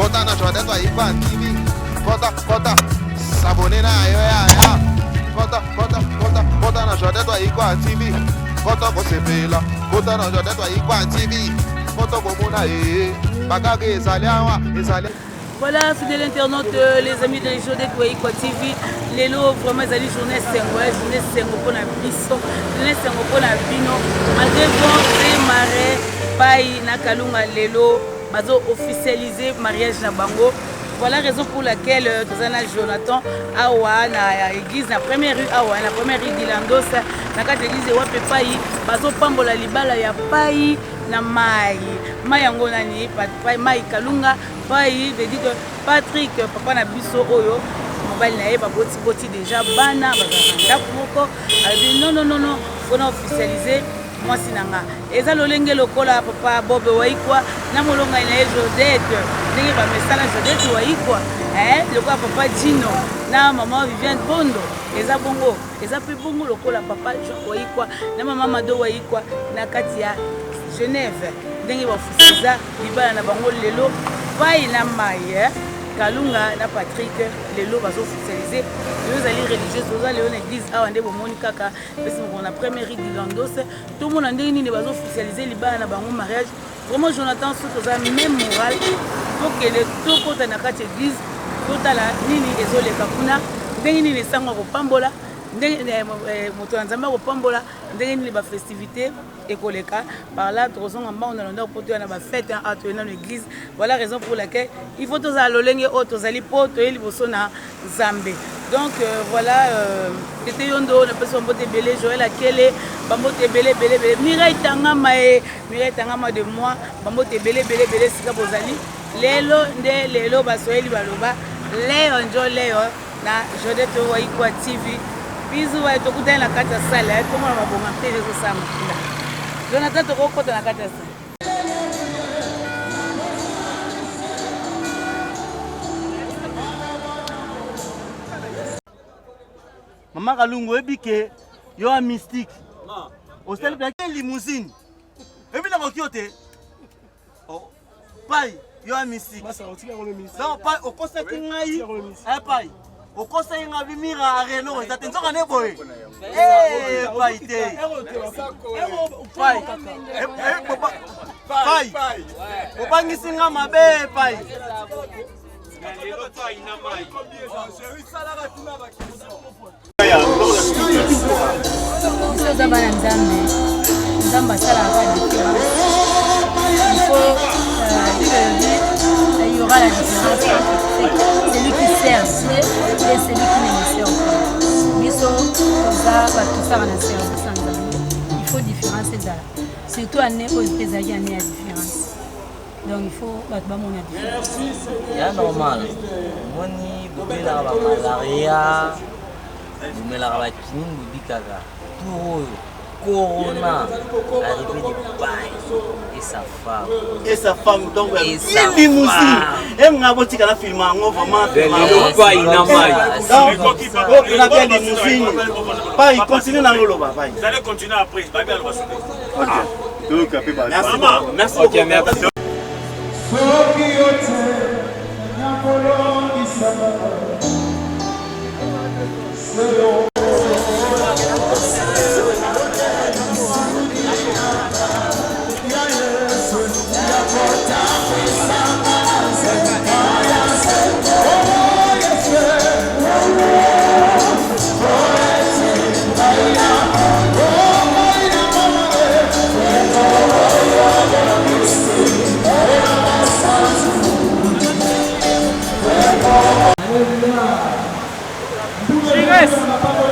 Vota na Jordan to Ikwa TV. Vota. S'abonner na yo ya. Vota na Jordan to Ikwa TV. Vota ko sepela. Vota na Jordan to Ikwa TV. Vota ko mona Bagage ezaliawa. Voilà, fidèles internautes, les amis de Jodette Ikwa TV. Lelo vraiment ezali journée sengo pour na biso, journée sengo pour na bino. Malgré bon démarrer pai na Kalunga lelo bazo officialiser mariage na bango. Voilà la raison pour laquelle Tozana Jonathan awa na église na première rue awa na première rue d'Ilandos na kati église wa pai bazo pambola libala ya pai na mai yango nani pai mai Kalunga pai veut dire que Patrick papa na biso oyo mobile na ye ba boti déjà bana bazanga moko ali non on a officialisé moi sinanga eza lolenge lokola papa Bob Waikwa na molonga ina Jodette ndenge ba mesala Jodette Waikwa lokola papa Dino na maman Viviane Bondo eza bongo eza pe bongo lokola papa Waikwa na maman Mado Waikwa na kati ya Genève ndenge ba fusiza libala na bango lelo pai na mai Kalunga na Patrick lelo bazo officialiser les alliés religieux aux alliés en église a ndé bomoni kaka parce qu'on a première rite d'Ilandos tout le monde ndé ni bazo officialiser libala na bango mariage vraiment Jonathan surtout za même moral pour que le tout côté na kati église totala nini ezoleka kuna ndenge nini sango ko pambola ndenge moto nzamba ko pambola ndenge nini ba festivité ekoleka par là trozonga mba on a l'honneur pour na ba fête à tenir dans l'église voilà raison pour laquelle il faut tous alolenge auto zali poto eli boso na Zambé donc voilà c'était yondo na personne bote belé Joël Akele bambote belé Mireille Tangama de moi bambote belé sika bozali lelo basoeli baloba Léon na Jodette Ikwa TV bisous wa tokuta na kata sala comme na mabonga tele zo sama Jonathan to ko na kata sala Maman Kalungu ebike yo a mystique au stade de la limousine et puis na kokiote oh pai yo a mystique non pai au constat ngai pai au conseil nga bimira areno za tenzoka ne boy pai te pai obangisi nga mabe pai Nzamba sala il y aura la différence entre celui qui sert et celui qui ne sert pas. Il faut différencer ça. Surtout année aux États-Unis, année à différence. Donc il faut battre mon différence. C'est normal. Moni bobi la malaria, bobi la kinine bobi kaga. Tout Corona, arrivé du bail et sa femme. Et sa femme, donc, limousine. Et on a voté qu'à la film, on va vraiment. Pas une amaille. Donc, il a bien limousine. Pas, il continue dans l'eau. Vous allez continuer après. Merci. Ok, merci. Chigues!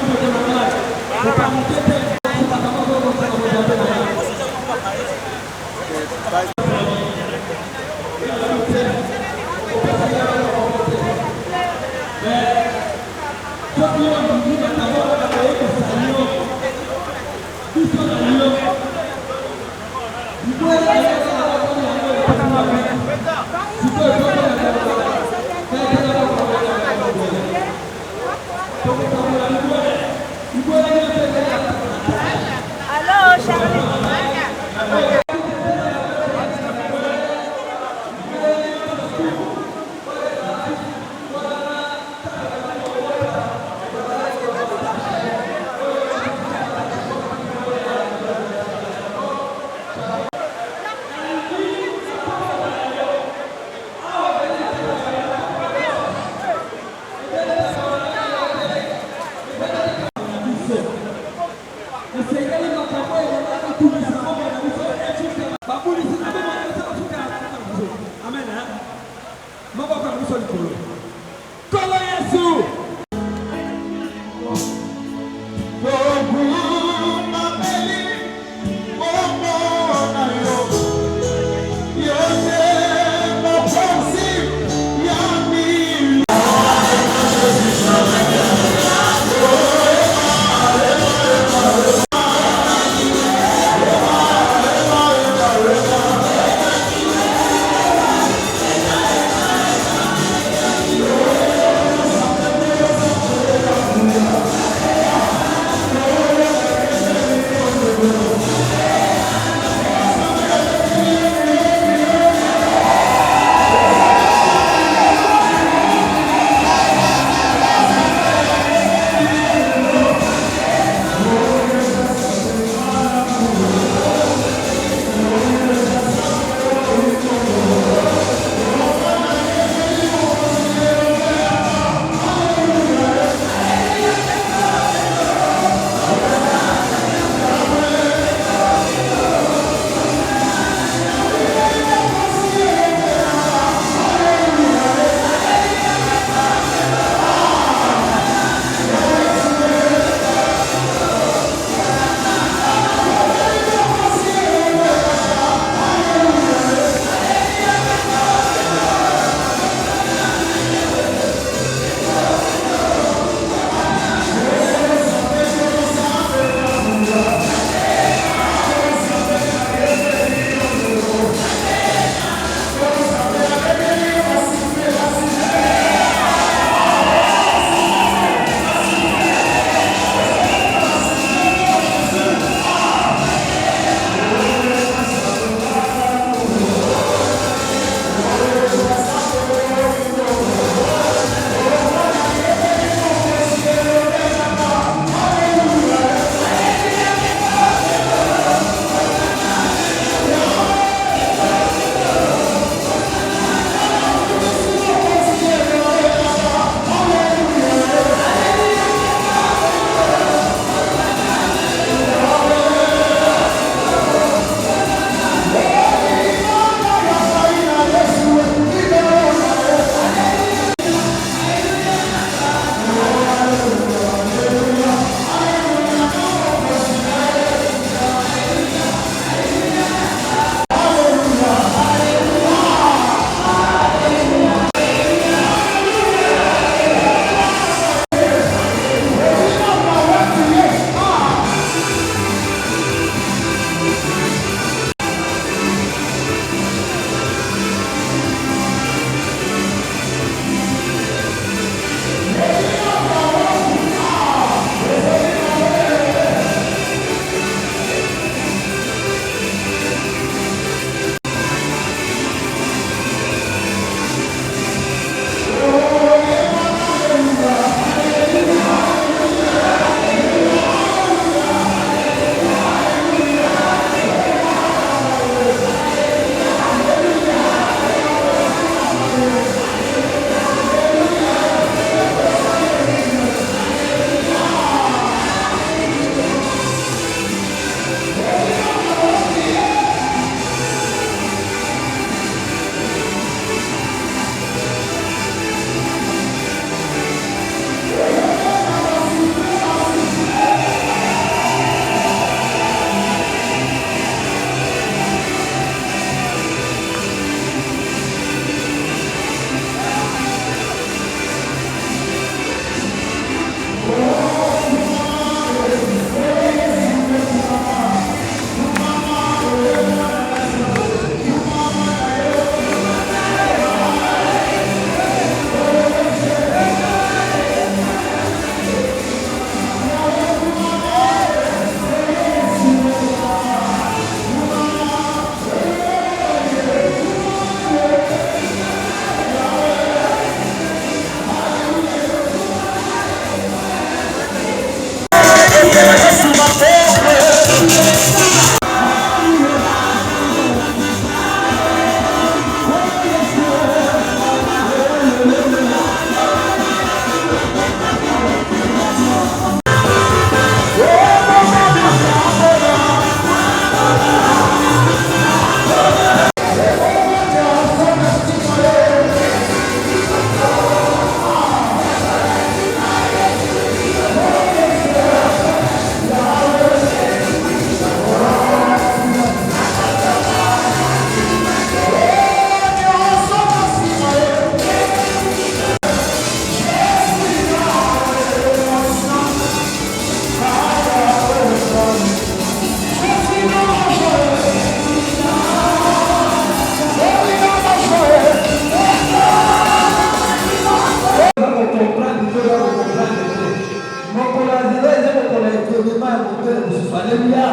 Alléluia.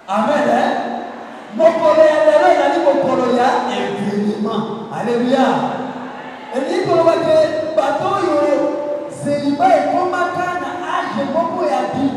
Amen. Mon collègue, il a dit mon collègue, infiniment. Alléluia. Et dit que le bateau, c'est libre et comme un âge, beaucoup et à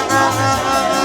Ah,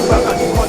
Saba,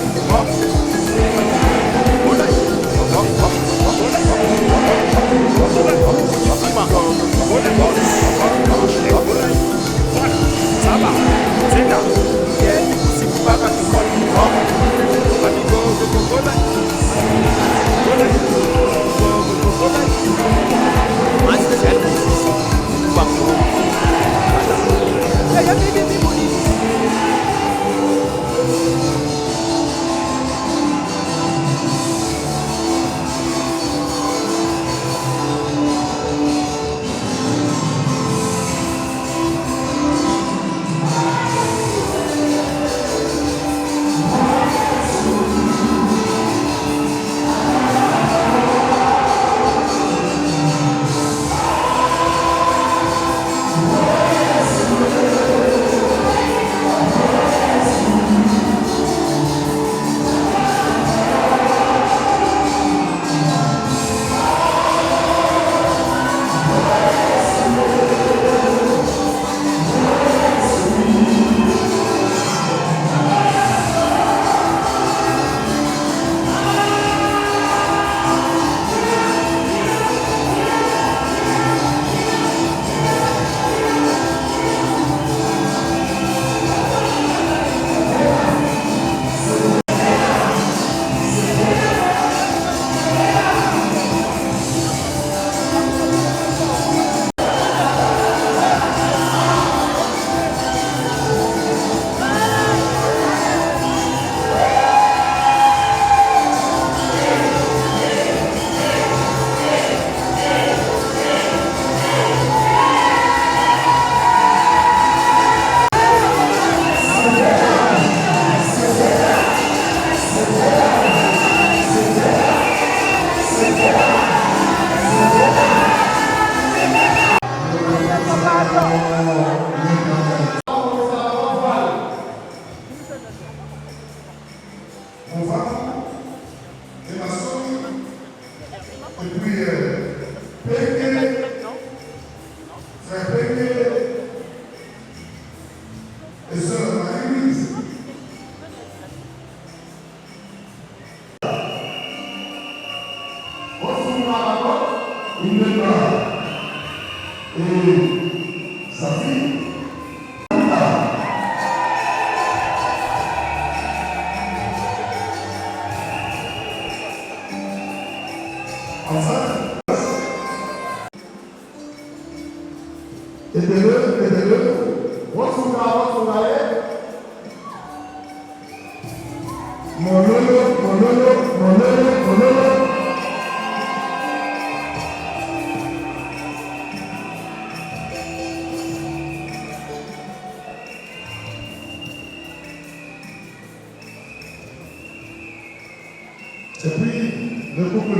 Et puis, le couple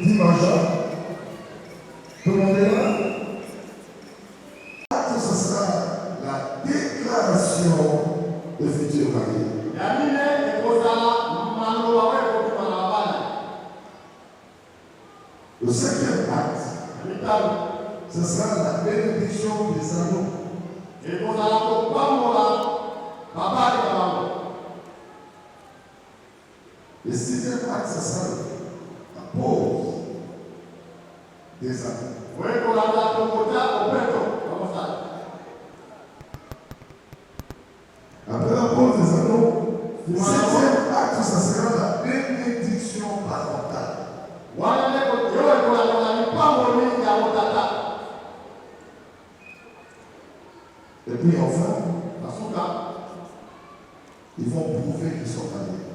dit majeur. Tout le monde est là. Ce sera la déclaration de futur marié. Le cinquième acte, ce sera la bénédiction des anneaux. Le sixième acte, ce sera la pause des anneaux. Après la pause des anneaux, le septième acte, ce sera la bénédiction parentale. Et puis enfin, ils vont prouver qu'ils sont mariés.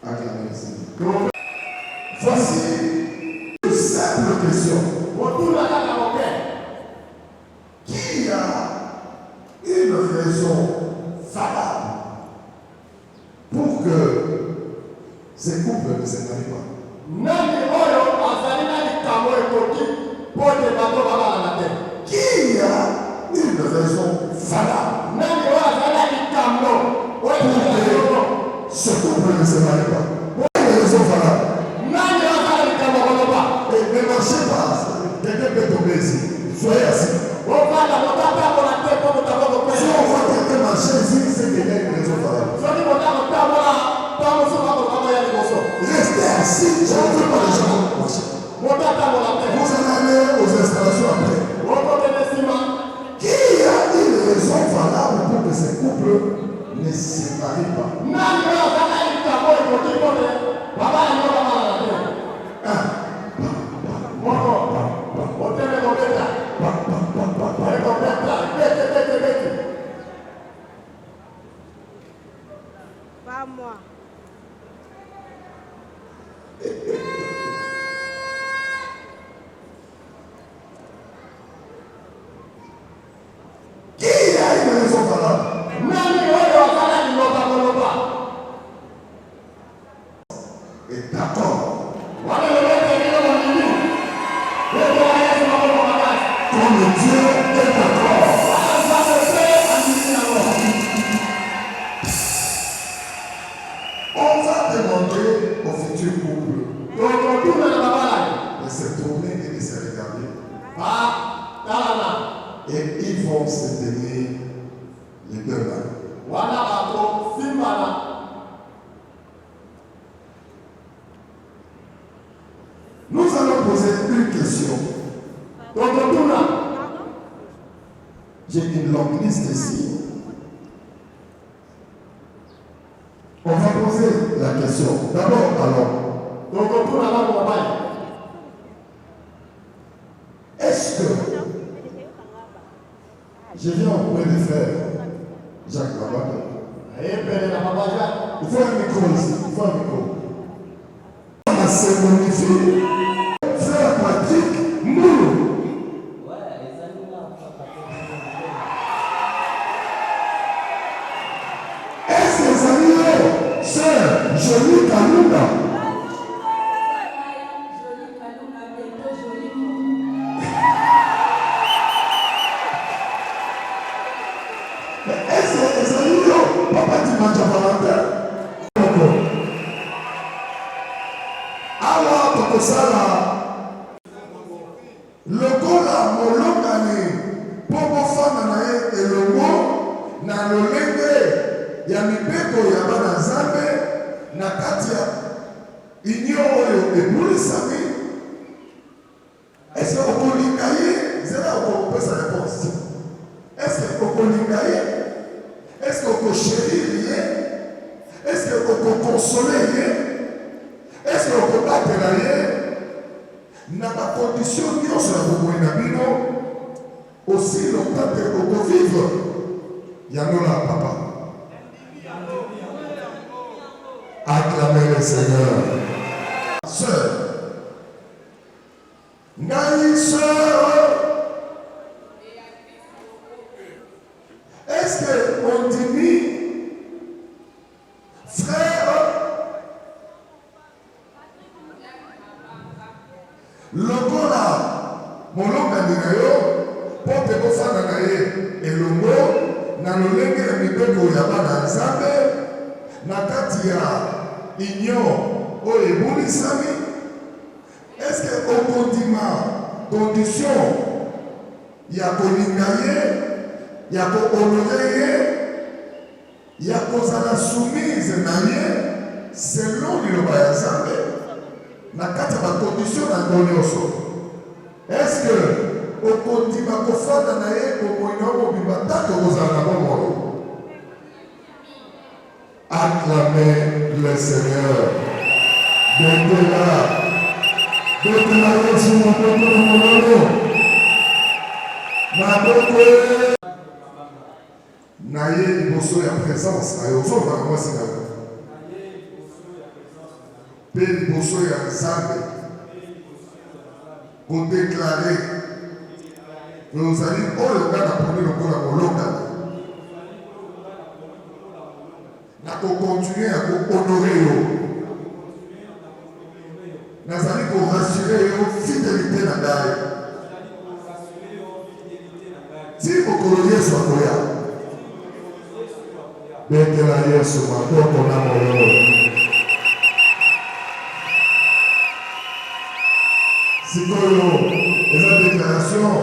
Acclamez le Seigneur. Voici une simple question. Qui a une raison valable pour que ces couples ne se marient pas? Qui a une raison valable pour que ce couple ne se marie pas? Une raison valable. Et ne marchez pas. Quelqu'un peut tomber ici. Soyez assis. Si on voit quelqu'un marcher ici, c'est qu'il y a une raison valable. Restez assis. Je ne veux pas les gens marcher. Vous allez aller aux installations après. Qui a une raison valable pour que ces couples ne se marient pas? Pas moi. Qui a une raison valable? Et d'accord. Comme Dieu est d'accord. On va demander au futur couple de se tourner et de se regarder. Et ils vont se tenir les deux mains. Nous allons poser une question. J'ai une longue liste ici. On va poser la question. D'abord, alors, est-ce que je viens auprès des frères Jacques Labatte? Il faut un micro ici. Il faut un micro. La cérémonie. Frère Patrick Moulou. Est-ce que les amis, sœur Jolie Kalunda? lokola molongani mpo bofanda na ye elongo na lolenge ya mibeko ya bana nzambe na kati ya inyo oyo ebulisami. Est-ce que okolinga ye zela okopesa réponse? Est-ce que okolinga ye? Est-ce que okoshérir ye? Est-ce que okoconsoler ye? Est-ce que okobatela ye na bacondition nyonso ya boboyi na bino aussi longtemps que okovivre yango na papa? Acclamez le Seigneur. Sœur, ngai sœur, est-ce que on dit frère, lokola molongani na yo mpo mpe kofanda na ye elongo na lolenge ya mibeko ya bana nzambe na kati ya union oyo ebulisami? Est-ce que okondima condition ya kolinga ye, ya kohonore ye, ya kozala soumise na ye selon liloba ya nzambe na kati ya bacondition na ngo nyonso? Est-ce que okondima kofanda na ye bomoi na mobimba ntango kozala na bomoi? Acclamez le Seigneur. Betela Yesu maboko na mololo maboko na ye liboso ya présence na yo ozoloba na mwasi na yo mpe liboso ya nzambe kodeklare ozali oyo nga naponi lokola molongani na kokontinue ya kohonore yo, nazali korassure yo fidélité na ngai ti mokolo Yesu akoya. Betela Yesu maboko na mololo. Sikoyo eza déclaration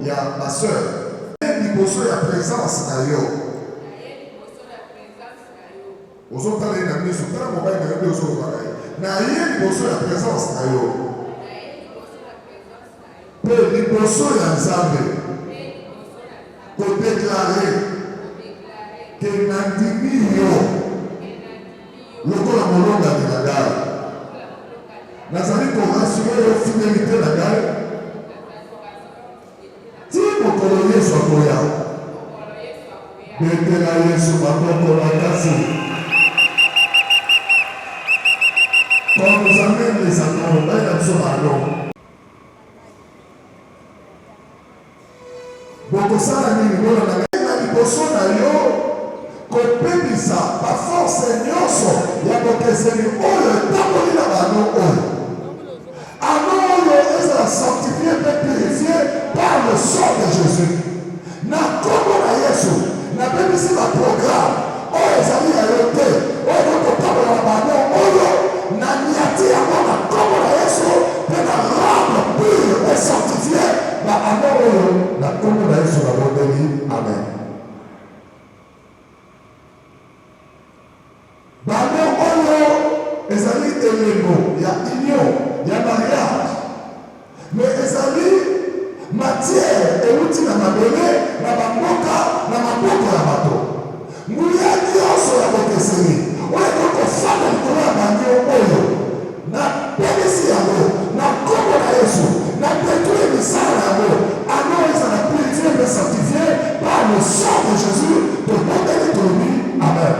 ya ma sœur liboso ya présence na yo. Ozotala na miso tala mobali na yo nde ozolobaka ye na ye liboso ya présence na yo mpe liboso ya nzambe kodeklare ke nandimi yo lokola molongani na ngai, nazali korassure yo fidélité na ngai ti mokolo Yesu akoya. Betela Yesu maboko makasi. Quand nous amène les amours, là il y a besoin d'allons. Bokosala nini bona na liboso na yo kopebisa baforce nyonso ya bokeseni oyo etamboli na bano oyo. Ano oyo ezala sanctifié mpe purifié par le sang de Jésus. Na kombo na Yesu napebisi baprogramme oyo ezali ya yo te oyo kotambola na bano oyo na niati yango na kombo na Yesu mpe na rendre pur et sanctifié na ano oyo na kombo na Yesu na bondeli. Amen. Bano oyo ezali elembo ya union ya mariage mais ezali matière euti na mabele na bamboka na maboko ya bato. Nguya nyonso ya bokeseni oyo ekokofanda likolo ya banio oyo na pebisi yango na kombo na Yesu na détruire misala yango ano ezala purifié et sanctifié par le sang de Jésus de bondeli tolobi. Amen.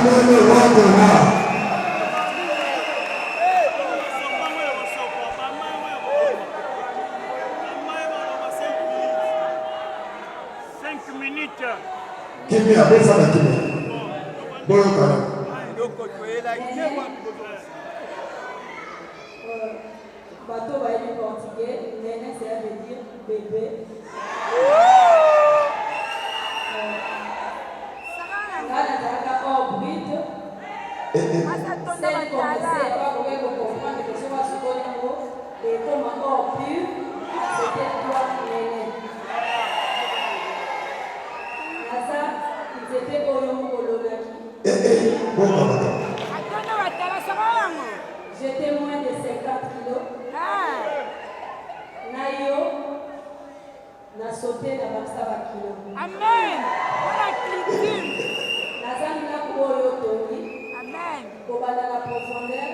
Amen, le roi de roi. Kimi a besoin de Kimi. Boyokana. Bateau va être portugais, Néné, ça veut dire bébé. Là, la hors bride. C'est pour comprendre que ce soit sur le mot, et comme hors pur, c'était toi, Néné. Là, ils étaient au nom de j'étais moins de 50 kilos. Nayo, na sauté na baksa kilo. Amen. Nazali na koyo toni. Amen. Kobala la profondeur.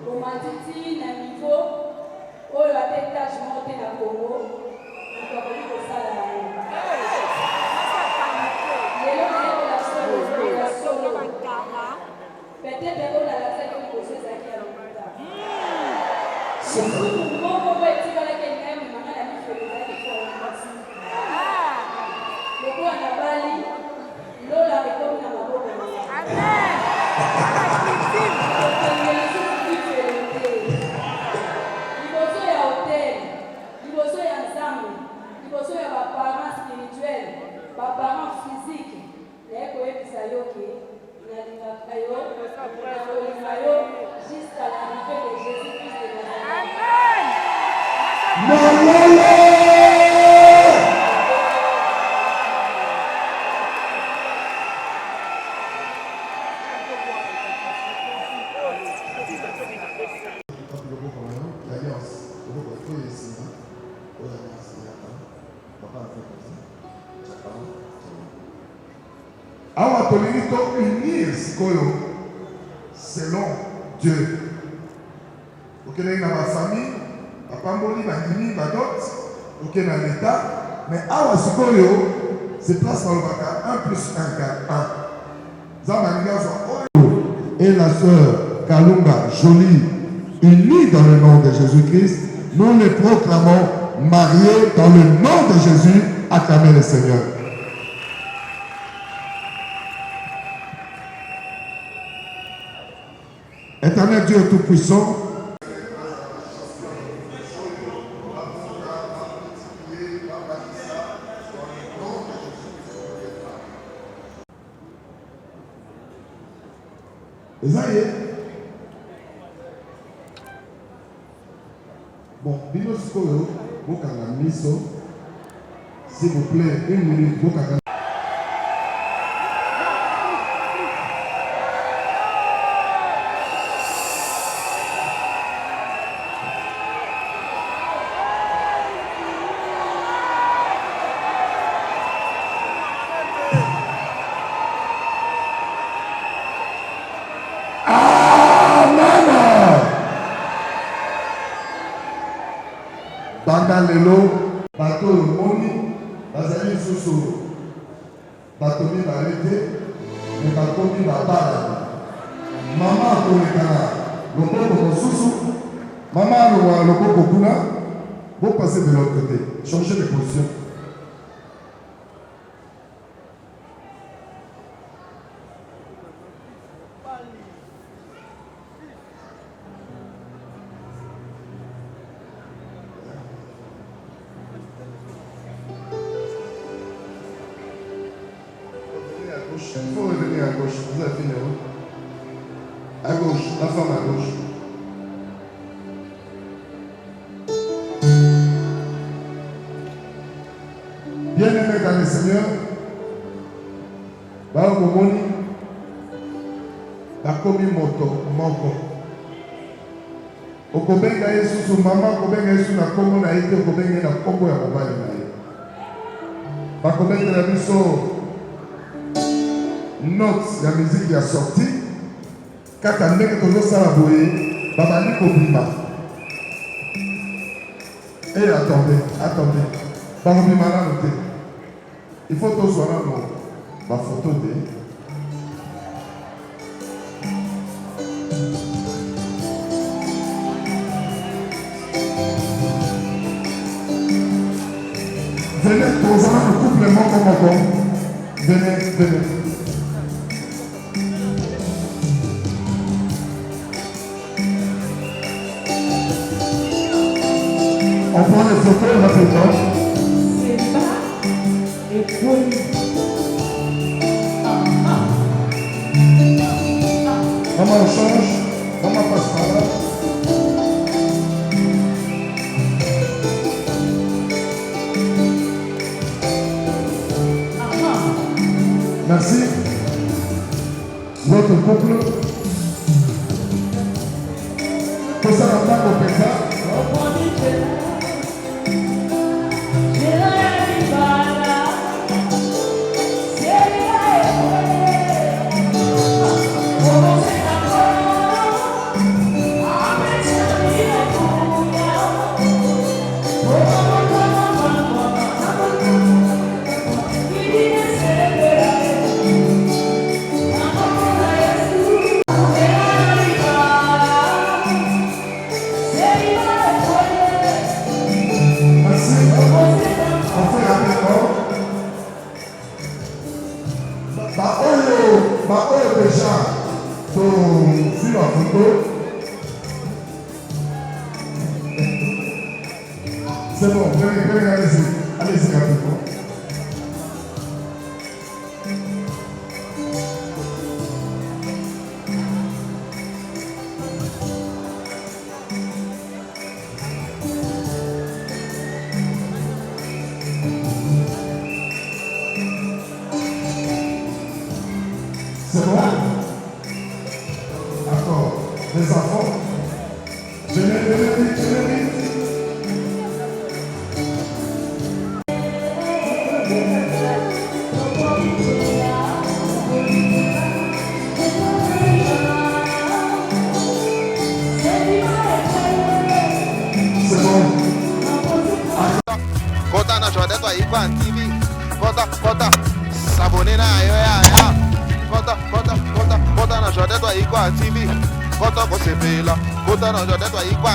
Komatiti na niveau oyo atetage monte na Congo. Nakobali kosala yango. Lelo na la solo bankara. Peut-être que la lasse que vous posez ça qui a longtemps. Si vous pouvez être dans la quelqu'un, mais maman a mis sur les ailes, il faut en passer. Le coup à la Bali, l'eau la récolte à ma boue. Amen. Il faut se y hôtel, il faut se y ensemble, il faut se y parents spirituels, parents physiques. Les coïs ça y ok. Jusqu'à l'arrivée de Jésus-Christ de Nazareth. Amen. Awa tolingi to unir sikoyo selon Dieu. Okende na ba famille, apamboli bandimi badot, okende na l'état, mais awa sikoyo c'est place dans le baka 1 plus 1 égale 1. Zamaninga so et la sœur Kalunga Jolie unis dans le nom de Jésus-Christ, nous les proclamons mariés dans le nom de Jésus. Acclamez le Seigneur. Éternel Dieu Tout-Puissant, bon, Bino Sikoyo, Bokanga Miso, s'il vous plaît, 1 minute, Bokanga. Lelo, bateau moni, bazali susu, bateau mi barete, mais bateau mi babala. Maman kolekana, loboko susu, maman loboko kuna, vous passez de l'autre côté, changez de position. Il faut revenir à gauche. Vous avez fini, oui? À gauche, la femme à gauche. Bien-aimés dans le Seigneur, Baokomoni, Bakomi Moto, Moko. Okobenga Yesu su mama, okobenga Yesu na Kongo na ite, okobenga na Kongo ya mobali na ye. Bakobenga na biso note la musique qui a sorti kaka ndenge tozosala boye babandi kobima. Et attendez bakobima nano te, il faut tozwa nano bafoto te Venez, posons le couple Moko. Venez. On prend les photos rapidement. C'est pas et poli. Maman, on change. Maman passe par là. Merci. Votre couple. Tout ça va pas au pétard. C'est bon, venez, allez-y rapidement. C'est bon? D'accord. Les enfants, venez vite. Kota na show detwa Ikwan TV. Kota s'abonner na yo ya. Kota na show detwa Ikwan TV. Kota ko sepela. Kota na show detwa Ikwan